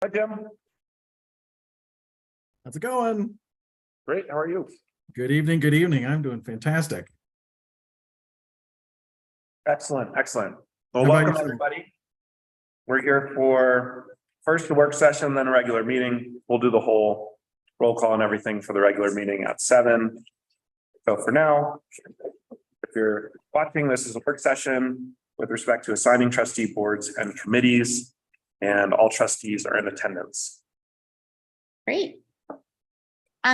Hi, Jim. How's it going? Great. How are you? Good evening. Good evening. I'm doing fantastic. Excellent. Excellent. Well, How about welcome you, sir? everybody. We're here for first the work session, then a regular meeting. We'll do the whole roll call and everything for the regular meeting at 7. So for now, if you're watching, this is a work session with respect to assigning trustee boards and committees, and all trustees are in attendance. Great.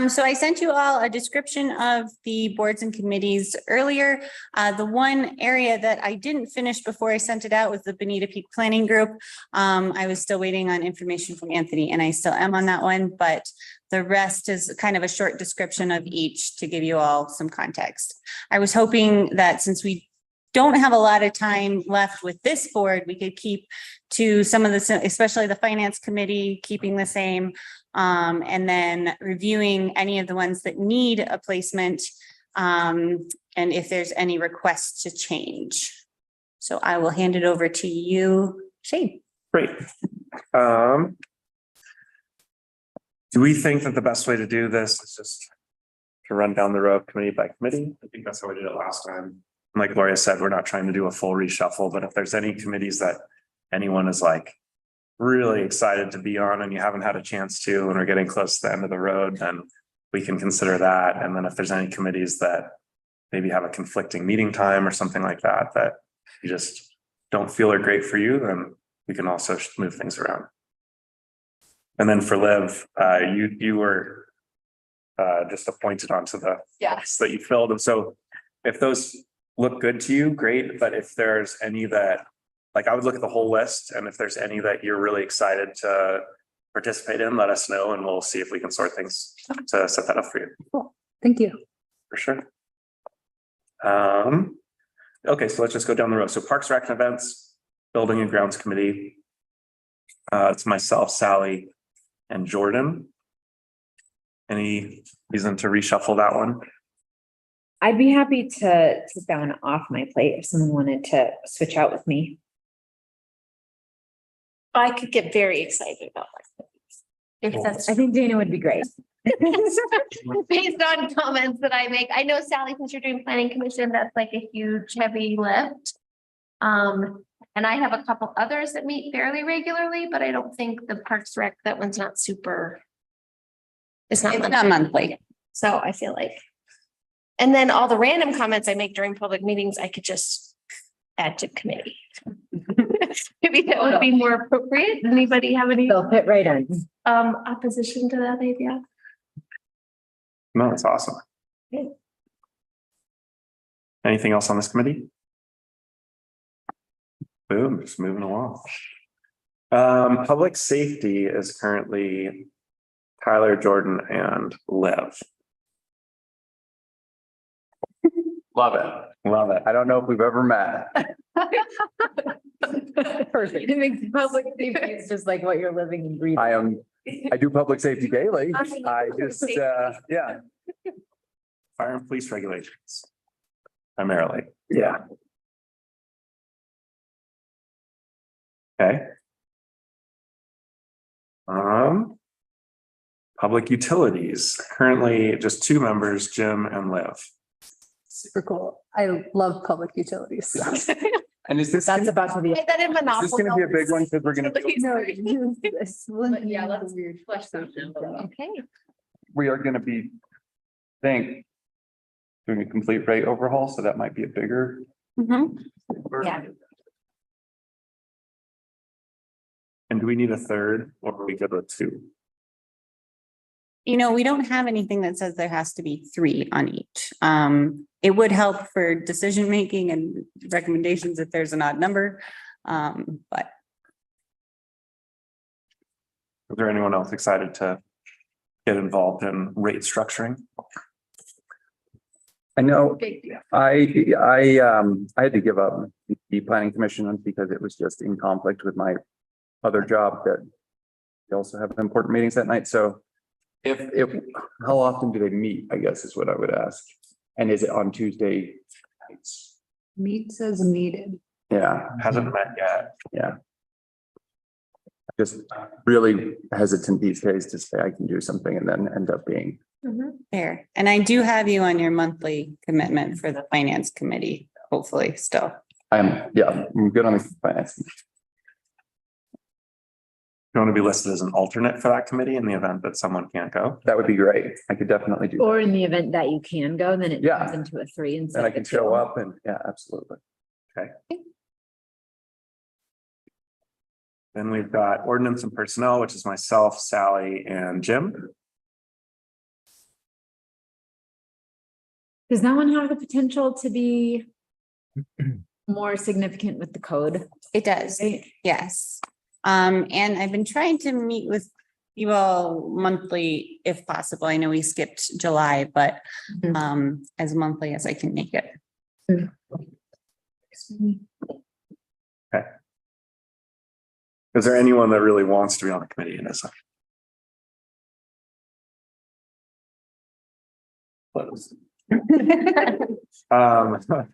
So I sent you all a description of the boards and committees earlier. The one area that I didn't finish before I sent it out was the Bonita Peak Planning Group. I was still waiting on information from Anthony, and I still am on that one, but the rest is kind of a short description of each to give you all some context. I was hoping that since we don't have a lot of time left with this board, we could keep to some of the, especially the finance committee, keeping the same. And then reviewing any of the ones that need a placement, and if there's any requests to change. So I will hand it over to you, Shane. Great. Do we think that the best way to do this is just to run down the road committee by committee? I think that's how we did it last time. Like Gloria said, we're not trying to do a full reshuffle, but if there's any committees that anyone is like really excited to be on and you haven't had a chance to, and we're getting close to the end of the road, then we can consider that. And then if there's any committees that maybe have a conflicting meeting time or something like that, that you just don't feel are great for you, then we can also move things around. And then for Liv, you were just appointed onto the Yes. that you filled. And so if those look good to you, great. But if there's any that, like, I would look at the whole list, and if there's any that you're really excited to participate in, let us know and we'll see if we can sort things to set that up for you. Cool. Thank you. For sure. Okay, so let's just go down the road. So Parks, Rec, and Events, Building and Grounds Committee. It's myself, Sally, and Jordan. Any reason to reshuffle that one? I'd be happy to take that one off my plate if someone wanted to switch out with me. I could get very excited about that. If that's I think Dana would be great. Based on comments that I make, I know Sally, since you're doing planning commission, that's like a huge heavy lift. And I have a couple others that meet fairly regularly, but I don't think the Parks Rec, that one's not super. It's not monthly. So I feel like. And then all the random comments I make during public meetings, I could just add to committee. Maybe that would be more appropriate. Anybody have any They'll fit right in. opposition to that idea? No, that's awesome. Okay. Anything else on this committee? Boom, just moving along. Public safety is currently Tyler, Jordan, and Liv. Love it. Love it. I don't know if we've ever met. Perfect. It makes public safety is just like what you're living and breathing. I do public safety daily. I just, yeah, Fire and police regulations. Primarily. yeah. Okay. Public utilities, currently just 2 members, Jim and Liv. Super cool. I love public utilities. And is this, That's about to be. That in is this gonna be a big one? Because we're gonna, Yeah, let's flesh that out. Okay. we are gonna be, think, doing a complete rate overhaul, so that might be a bigger. Yeah. And do we need a third, or are we good with 2? You know, we don't have anything that says there has to be 3 on each. It would help for decision making and recommendations if there's an odd number. But Is there anyone else excited to get involved in rate structuring? I know, Big deal. I had to give up the planning commission because it was just in conflict with my other job that we also have important meetings that night. So if, how often do they meet, I guess is what I would ask. And is it on Tuesday nights? Meets as needed. Yeah, Hasn't met yet. yeah. just really hesitant these days to say I can do something and then end up being. There. And I do have you on your monthly commitment for the finance committee, hopefully still. I'm good on the finance. You want to be listed as an alternate for that committee in the event that someone can't go? That would be great. I could definitely do that. Or in the event that you can go, then it Yeah. turns into a 3 And instead I of can a show 2. up and, yeah, absolutely. Then we've got ordinance and personnel, which is myself, Sally, and Jim. Does that one have the potential to be more significant with the code? It does. Right? Yes. And I've been trying to meet with you all monthly if possible. I know we skipped July, but Mhm. as monthly as I can make it. Is there anyone that really wants to be on the committee in this?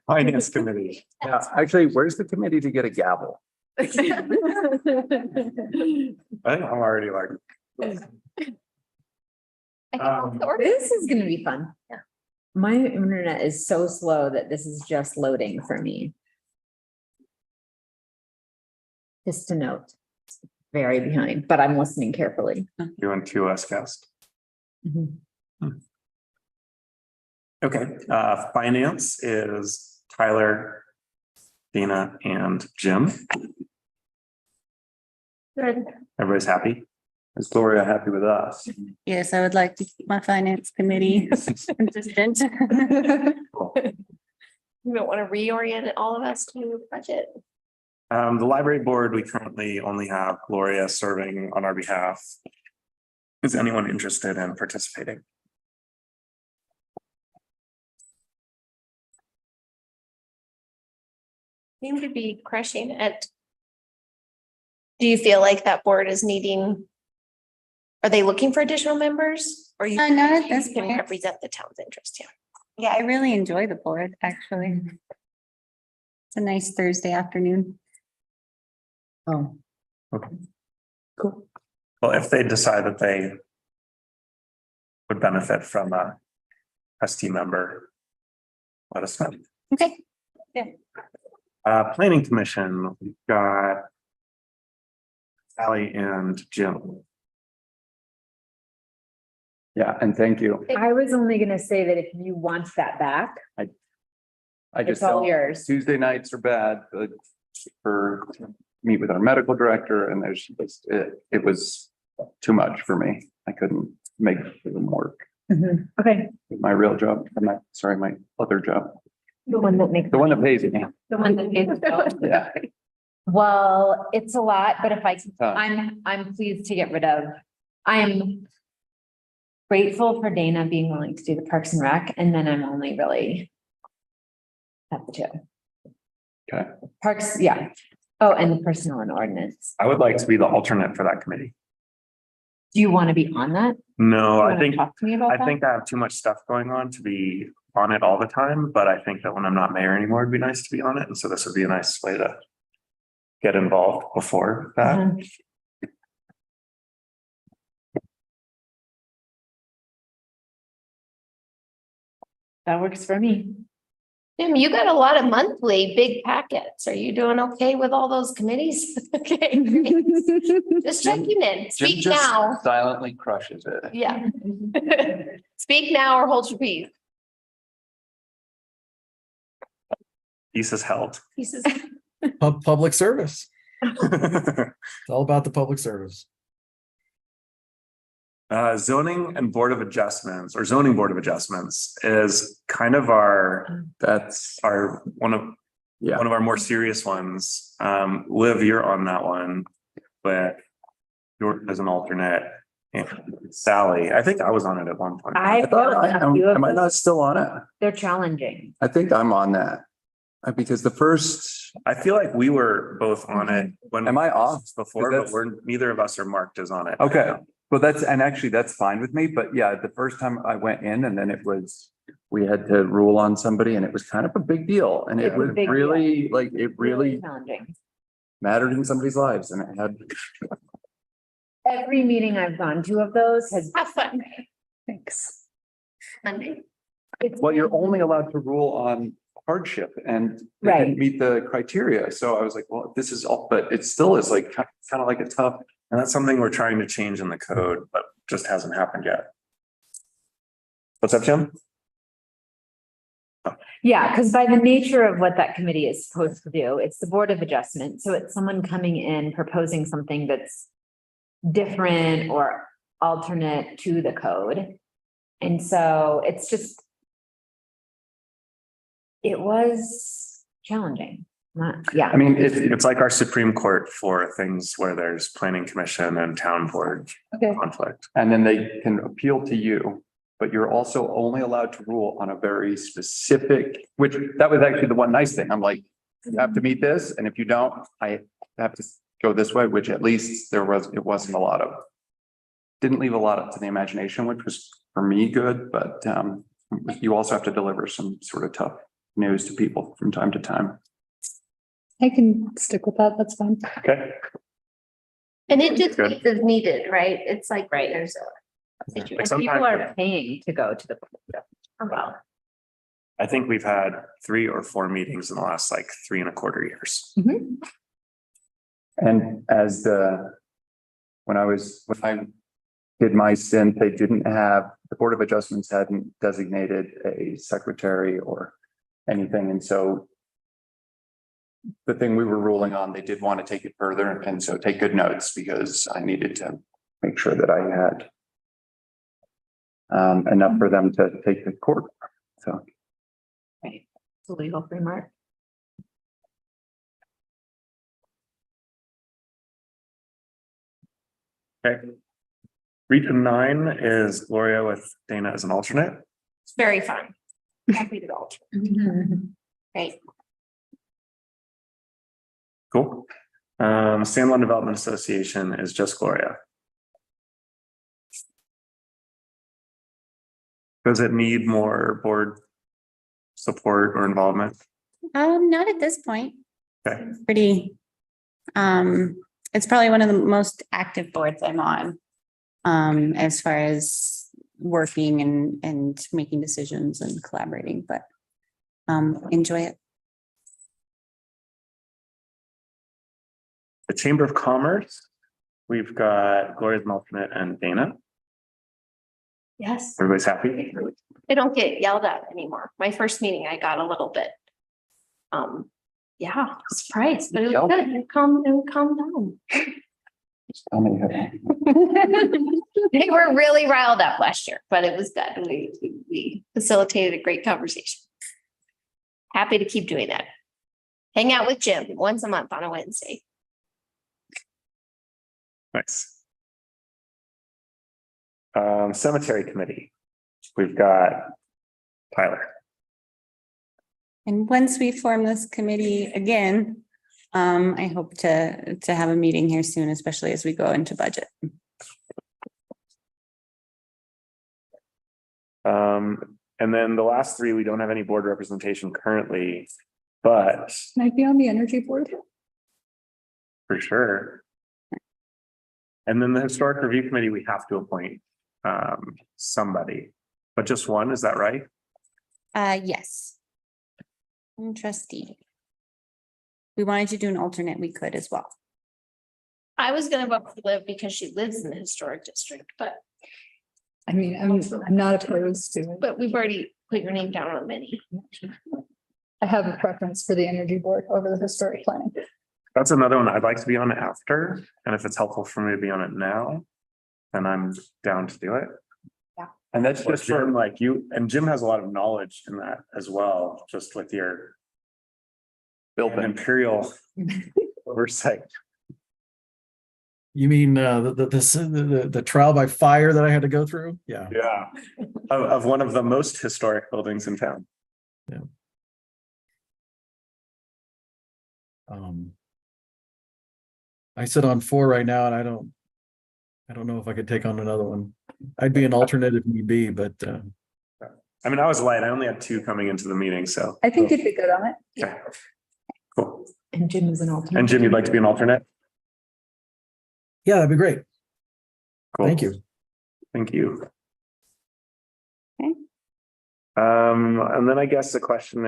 Finance committee. Yeah, actually, where's the committee to get a gavel? I think I'm already like, This is gonna be fun. Yeah. My internet is so slow that this is just loading for me. Just to note, it's very behind, but I'm listening carefully. you and two us guest. Mhm. Okay, finance is Tyler, Dana, and Jim. Good. Everybody's happy? Is Gloria happy with us? Yes, I would like to keep my finance committee consistent. Cool. You don't want to reorient all of us to budget. The library board, we currently only have Gloria serving on our behalf. Is anyone interested in participating? Seem to be crushing it. Do you feel like that board is needing? Are they looking for additional members or you? Not at this you can point. represent the town's interest, yeah. Yeah, I really enjoy the board, actually. It's a nice Thursday afternoon. Oh. Okay. Cool. Well, if they decide that they would benefit from a trustee member, let us know. Okay. Planning commission, we've got Sally and Jim. Yeah, and thank you. I was only gonna say that if you want that back, I it's just all don't, yours. Tuesday nights are bad, but for meet with our medical director and there's just, it was too much for me. I couldn't make them work. Mhm. Okay, My real job, my other job, the one that makes. the one that pays me. The one that pays. Yeah. Well, it's a lot, but if tough. I'm pleased to get rid of, I'm grateful for Dana being willing to do the Parks and Rec, and then I'm only really at the two. Okay. Parks, yeah. Oh, and the personnel and ordinance. I would like to be the alternate for that committee. Do you want to be on that? No, You I wanna think, Talk to me about I that? think I have too much stuff going on to be on it all the time, but I think that when I'm not mayor anymore, it'd be nice to be on it. And so this would be a nice way to get involved before that. Mhm. That works for me. Jim, you got a lot of monthly big packets. Are you doing okay with all those committees? Okay, great. Just checking in. Jim Speak just now. silently crushes it. Yeah. Speak now or hold your peace. Peace is held. Pieces. Public service. It's all about the public service. Zoning and board of adjustments or zoning board of adjustments is kind of That's, our one of our more serious ones. Liv, you're on that one, but you're as an alternate. And Sally, I think I was on it at one point. I thought, am I not still on it? They're challenging. I think I'm on that. Because the first, I feel like we were both on it when. Am I off? Before, but neither of us are marked as on it. okay, well, that's fine with me, but yeah, the first time I went in and then we had to rule on somebody and it was kind of a big deal. And It it was was a big really, like, it really Challenging. mattered in somebody's lives and it had every meeting I've gone to of those has. Have fun. Thanks. Monday. Well, you're only allowed to rule on hardship and they Right. didn't meet the criteria. So I was like, well, this is all, but it still is like kind of like a tough. And that's something we're trying to change in the code, but just hasn't happened yet. What's up, Jim? Yeah, because by the nature of what that committee is supposed to do, it's the Board of Adjustment. So it's someone coming in proposing something that's different or alternate to the code. And so it's just, it was challenging. Yeah. I mean, It's like our Supreme Court for things where there's planning commission and town board Okay. conflict. and then they can appeal to you, but you're also only allowed to rule on a very specific, which that was actually the one nice thing. I'm like, you have to meet this, and if you don't, I have to go this way, which at least it wasn't a lot of, didn't leave a lot up to the imagination, which was for me good, but you also have to deliver some sort of tough news to people from time to time. I can stick with that. That's fine. Okay. And it just Good. is needed, right? It's like, Right. there's a Like situation. People sometimes- are paying to go to the. Well, I think we've had 3 or 4 meetings in the last like 3.25 years. And when I did my stint, they didn't have, the Board of Adjustments hadn't designated a secretary or anything, and so the thing we were ruling on, they did want to take it further, and so take good notes, because I needed to make sure that I had enough for them to take the court, so. Right. It's a legal framework. Okay. Region 9 is Gloria with Dana as an alternate. it's very fun. Happy to go. Great. Cool. San Juan Development Association is just Gloria. Does it need more board support or involvement? Not at this point. Okay. Pretty, it's probably one of the most active boards I'm on. As far as working and making decisions and collaborating, but enjoy it. The Chamber of Commerce, we've got Gloria as an alternate and Dana. Yes. Everybody's happy? I don't get yelled at anymore. My first meeting, I got a little bit. Yeah, surprised, but it was good. It calmed down. Tell me. They were really riled up last year, but it was good. We facilitated a great conversation. Happy to keep doing that. Hang out with Jim once a month on a Wednesday. Nice. Cemetery Committee, we've got Tyler. And once we form this committee again, I hope to have a meeting here soon, especially as we go into budget. And then the last 3, we don't have any board representation currently, but Might be on the energy board. for sure. And then the Historic Review Committee, we have to appoint somebody, but just one, is that right? Yes. And trustee. We wanted to do an alternate, we could as well. I was gonna vote for Liv because she lives in the historic district, but I mean, I'm not opposed to it. we've already put your name down on many. I have a preference for the energy board over the historic planning. That's another one I'd like to be on after, and if it's helpful for me to be on it now, then I'm down to do it. And that's Just just for, Jim, like you, and Jim has a lot of knowledge in that as well, just with your building. imperial oversight. You mean the trial by fire that I had to go through? Yeah. Yeah. Of one of the most historic buildings in town. I sit on 4 right now and I don't know if I could take on another one. I'd be an alternate if need be, but I mean, I was light. I only had 2 coming into the meeting, so. I think you'd be good on it. Okay. Cool. And Jim is an alternate. And Jim, you'd like to be an alternate? yeah, that'd be great. Cool. Thank you. Thank you. Okay. And then I guess the question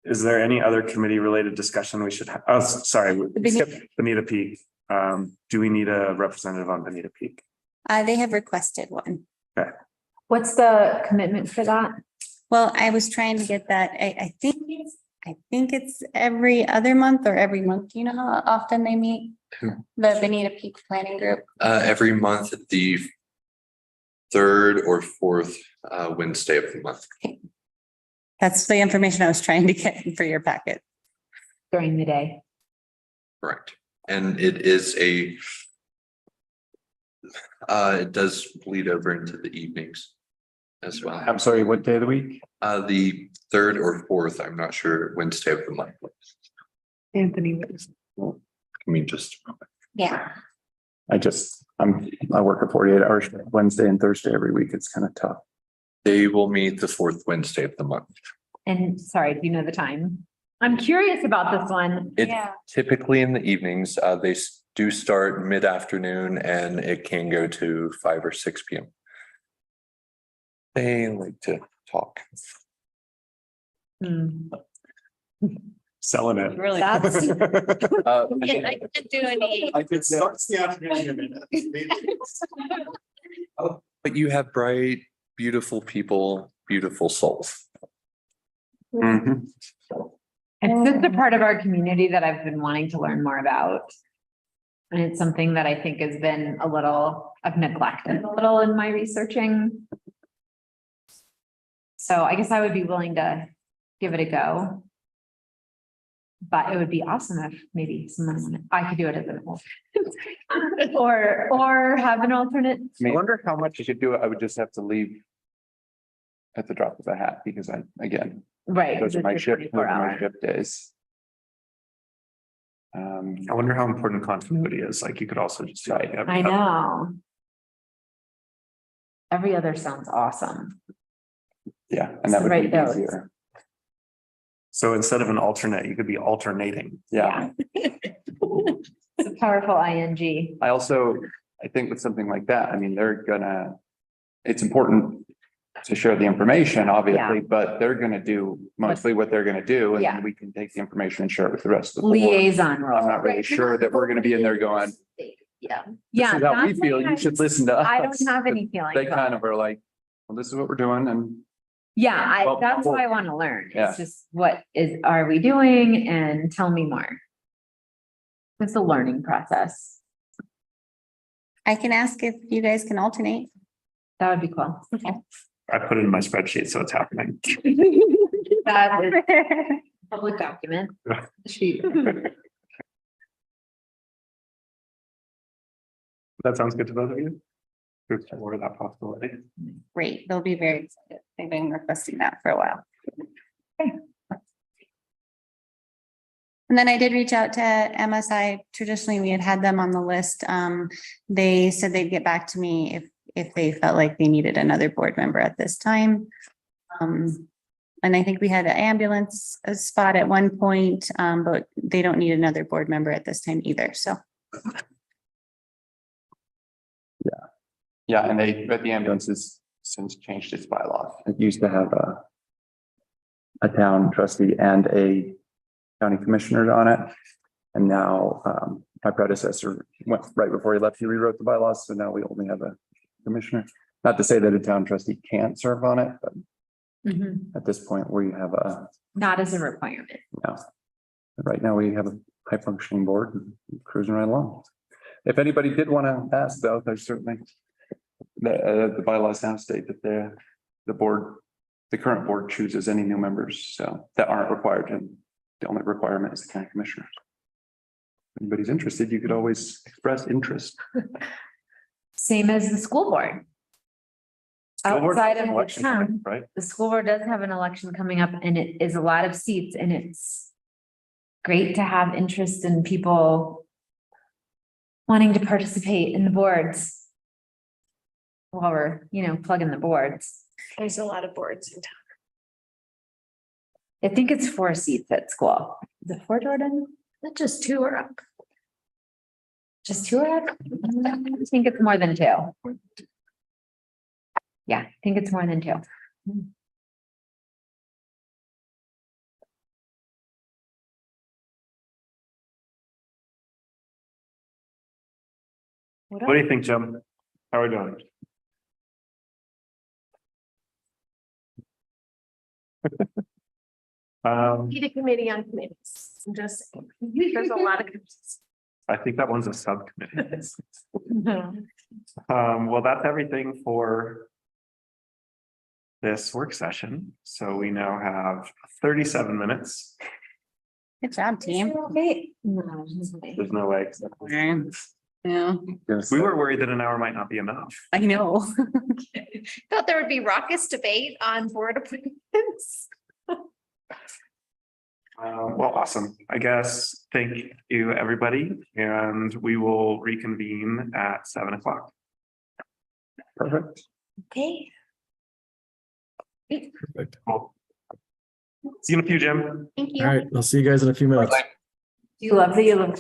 is there any other committee related discussion we should have? Oh, sorry, we skipped Bonita Peak. Do we need a representative on Bonita Peak? They have requested one. What's the commitment for that? Well, I was trying to get that. I think it's every other month or every month. Do you know how often they meet? The Bonita Peak Planning Group. Every month, the third or fourth Wednesday of the month. That's the information I was trying to get for your packet. During the day? Correct. And it is it does bleed over into the evenings as well. I'm sorry, what day of the week? The third or fourth, I'm not sure, Wednesday of the month. Anthony. I mean, just Yeah. I work a 48-hour shift Wednesday and Thursday every week. It's kind of tough. they will meet the fourth Wednesday of the month. And sorry, do you know the time? I'm curious about this one. It's typically in the evenings. They do start mid-afternoon and it can go to 5 or 6 p.m. They like to talk. Hmm. Selling it. Really. That's- I can't do any. I could say. But you have bright, beautiful people, beautiful souls. Mhm. It's just a part of our community that I've been wanting to learn more about. And it's something that I think has been I've neglected a little in my researching. So I guess I would be willing to give it a go. But it would be awesome if maybe someone, I could do it as an alternate. Or have an alternate. I wonder how much you should do it. I would just have to leave at the drop of a hat because again, Right. those are my shift hours. days. I wonder how important continuity is. Like you could also just. do like every I other- know. Every other sounds awesome. Yeah, and that would Right, be those. easier. So instead of an alternate, you could be alternating. Yeah, It's a powerful ing. I think with something like that, I mean, it's important to share the information, obviously, but they're gonna do mostly what they're gonna do. And Yeah. then we can take the information and share it with the rest of the board. Liaison role. I'm not really sure that we're gonna be in there going, Yeah. Yeah. this is how we that's feel, why you should listen to us. I don't have any feelings. They about kind it. of are like, well, this is what we're doing and Yeah, Well, that's what I want to learn. Yeah. It's just are we doing and tell me more. It's a learning process. I can ask if you guys can alternate. That would be cool. I put it in my spreadsheet, so it's happening. That is a public document. Sheet. That sounds good to both of you? To explore that possibility. Great, they'll be very excited. They've been requesting that for a while. Okay. And then I did reach out to MSI. Traditionally, we had them on the list. They said they'd get back to me if they felt like they needed another board member at this time. And I think we had an ambulance spot at one point, but they don't need another board member at this time either, so. yeah, but the ambulance has since changed its bylaws. It used to have a town trustee and a county commissioner on it. And now my predecessor went right before he left, he rewrote the bylaws. So now we only have a commissioner. Not to say that a town trustee can't serve on it, but Mhm. at this point we have Not as a requirement. right now we have a high functioning board and cruising right along. If anybody did want to ask though, there's certainly the bylaws now state that the current board chooses any new members, so that aren't required, and the only requirement is the county commissioner. If anybody's interested, you could always express interest. Same as the school board. School board Outside has an of the election coming, town, right? the school board does have an election coming up and it is a lot of seats and it's great to have interest in people wanting to participate in the boards. While we're, plugging the boards. There's a lot of boards in town. I think it's 4 seats at school. Is it 4, Jordan? Not just 2 are up. Just two? I think it's more than two. Yeah, I think it's more than two. What do you think, Jim? How are we doing? Need a committee on committees. I'm just, there's a lot of committees. I think that one's a subcommittee. Well, that's everything for this work session. So we now have 37 minutes. Good job, team. Okay. No, There's no way. Yeah, We were worried that an hour might not be enough. I know. Thought there would be raucous debate on board appointments. Well, awesome. I guess, thank you, everybody, and we will reconvene at 7 o'clock. Perfect. Okay. Perfect. Cool. See you in a few, Jim. Thank you. All right, I'll see you guys in a few minutes. You love that you look